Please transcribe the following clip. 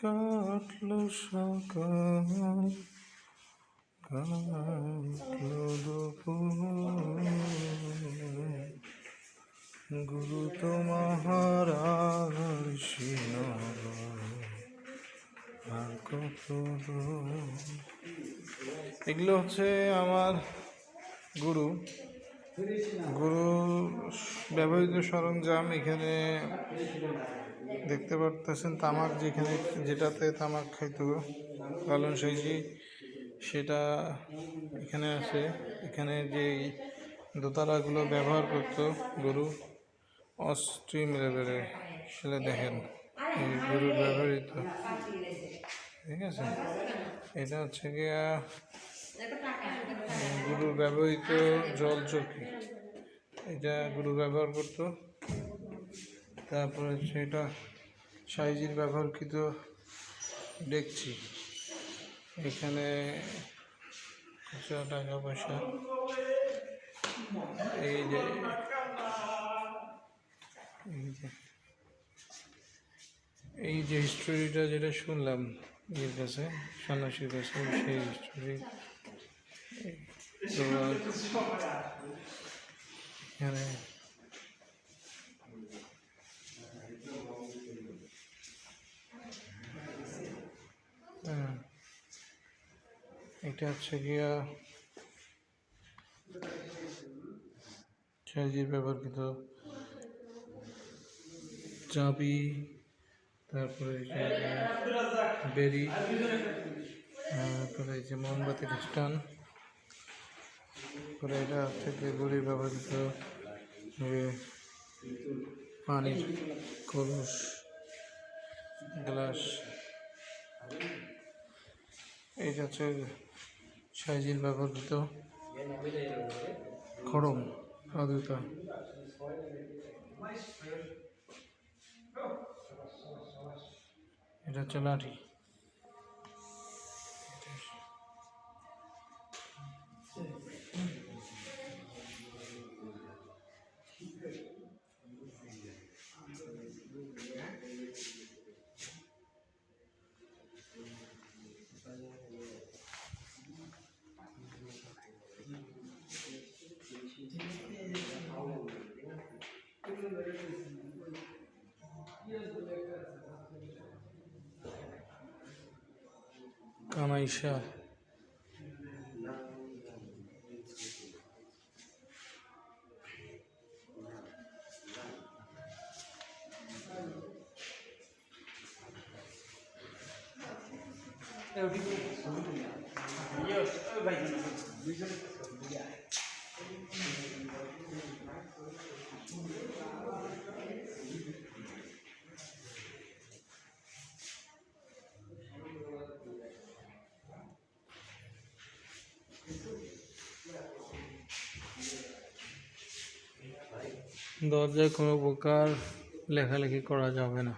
কাটলো সকাল, কাটলো দুপুর, গুরু তোমার আর কত দূর। এগুলো হচ্ছে আমার গুরু ব্যবহৃত সরঞ্জাম। এখানে দেখতে পারতেছেন তামাক, যেটাতে তামাক খাইতো লালন সাইজি, সেটা এখানে আছে। এখানে যে দোতারাগুলো ব্যবহার করতো গরু অস্ট্রিম লেভেলে, সেটা দেখেন এই গরুর ব্যবহৃত, ঠিক আছে। এটা হচ্ছে গিয়া গরুর ব্যবহৃত জল চৌকি, এটা গরু ব্যবহার করতো। তারপরে হচ্ছে এটা সাইজির ব্যবহারকৃত ডেকচি। এখানে কিছু টাকা পয়সা, এই যে হিস্টোরিটা যেটা শুনলাম এর কাছে, সন্ন্যাসীর কাছে, সেই হিস্টোরি। তো এখানে এটা হচ্ছে গিয়া সাইজির ব্যবহৃত চাবি, তারপরে বেরি, তারপরে এই যে মোমবাতির স্ট্যান্ড, তারপরে এটা হচ্ছে গরুর ব্যবহৃত পানির কলস, গ্লাস। এইটা হচ্ছে সাইজির ব্যবহৃত খড়ম, আদুতা। এটা হচ্ছে লাঠি। কামাইশা, দরজায় কোনো প্রকার লেখালেখি করা যাবে না।